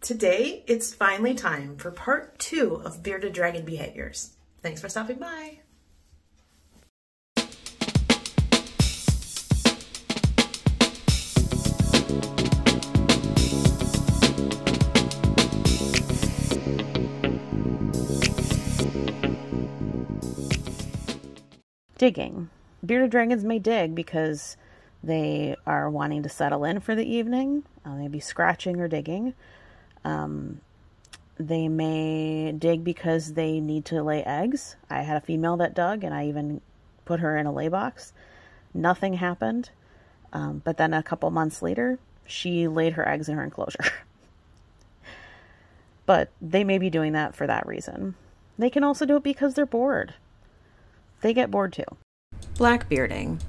Today, it's finally time for part 2 of bearded dragon behaviors. Thanks for stopping by. Digging. Bearded dragons may dig because they are wanting to settle in for the evening. They may be scratching or digging. They may dig because they need to lay eggs. I had a female that dug, and I even put her in a lay box. Nothing happened. But then a couple months later, she laid her eggs in her enclosure. But they may be doing that for that reason. They can also do it because they're bored. They get bored too. Black bearding.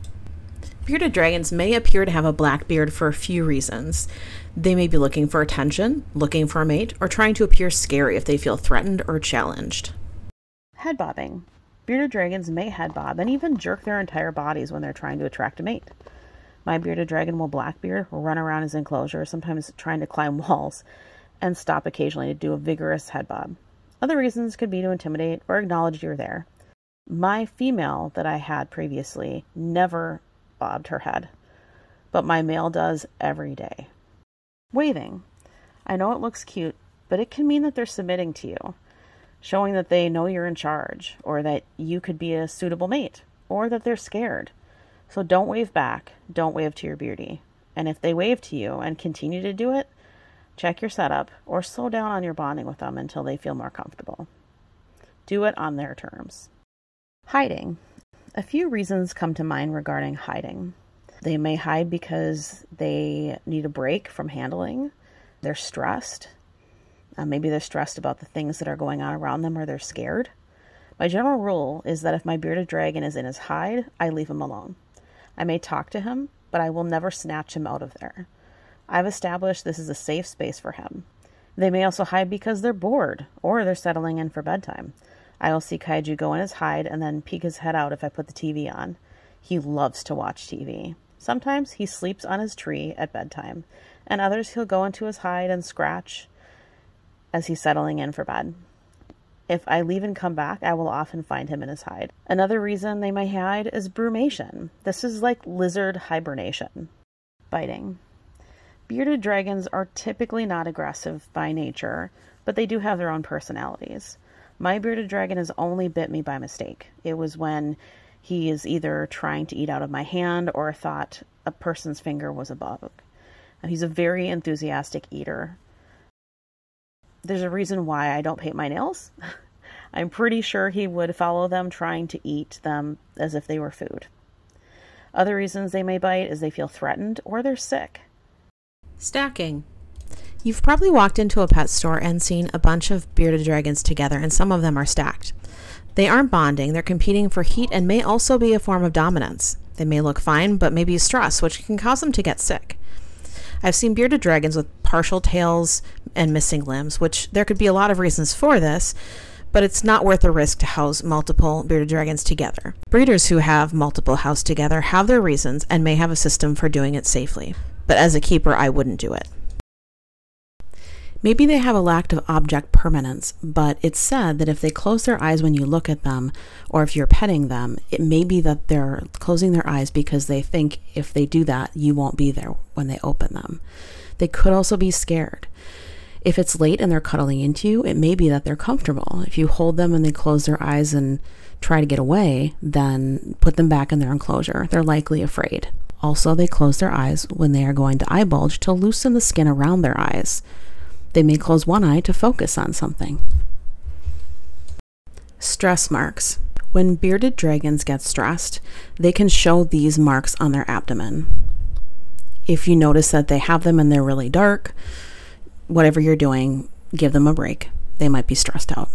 Bearded dragons may appear to have a black beard for a few reasons. They may be looking for attention, looking for a mate, or trying to appear scary if they feel threatened or challenged. Head bobbing. Bearded dragons may head bob and even jerk their entire bodies when they're trying to attract a mate. My bearded dragon will blackbeard, will run around his enclosure, sometimes trying to climb walls, and stop occasionally to do a vigorous head bob. Other reasons could be to intimidate or acknowledge you're there. My female that I had previously never bobbed her head, but my male does every day. Waving. I know it looks cute, but it can mean that they're submitting to you, showing that they know you're in charge, or that you could be a suitable mate, or that they're scared. So don't wave back, don't wave to your beardy. And if they wave to you and continue to do it, check your setup, or slow down on your bonding with them until they feel more comfortable. Do it on their terms. Hiding. A few reasons come to mind regarding hiding. They may hide because they need a break from handling. They're stressed. Maybe they're stressed about the things that are going on around them, or they're scared. My general rule is that if my bearded dragon is in his hide, I leave him alone. I may talk to him, but I will never snatch him out of there. I've established this is a safe space for him. They may also hide because they're bored, or they're settling in for bedtime. I will see Kaiju go in his hide and then peek his head out if I put the TV on. He loves to watch TV. Sometimes he sleeps on his tree at bedtime, and others he'll go into his hide and scratch as he's settling in for bed. If I leave and come back, I will often find him in his hide. Another reason they may hide is brumation. This is like lizard hibernation. Biting. Bearded dragons are typically not aggressive by nature, but they do have their own personalities. My bearded dragon has only bit me by mistake. It was when he is either trying to eat out of my hand or thought a person's finger was a bug. And he's a very enthusiastic eater. There's a reason why I don't paint my nails. I'm pretty sure he would follow them trying to eat them as if they were food. Other reasons they may bite is they feel threatened or they're sick. Stacking. You've probably walked into a pet store and seen a bunch of bearded dragons together, and some of them are stacked. They aren't bonding, they're competing for heat and may also be a form of dominance. They may look fine, but may be stressed, which can cause them to get sick. I've seen bearded dragons with partial tails and missing limbs, which there could be a lot of reasons for this, but it's not worth the risk to house multiple bearded dragons together. Breeders who have multiple housed together have their reasons and may have a system for doing it safely. But as a keeper, I wouldn't do it. Maybe they have a lack of object permanence, but it's said that if they close their eyes when you look at them, or if you're petting them, it may be that they're closing their eyes because they think if they do that, you won't be there when they open them. They could also be scared. If it's late and they're cuddling into you, it may be that they're comfortable. If you hold them and they close their eyes and try to get away, then put them back in their enclosure. They're likely afraid. Also, they close their eyes when they are going to eye bulge to loosen the skin around their eyes. They may close one eye to focus on something. Stress marks. When bearded dragons get stressed, they can show these marks on their abdomen. If you notice that they have them and they're really dark, whatever you're doing, give them a break. They might be stressed out.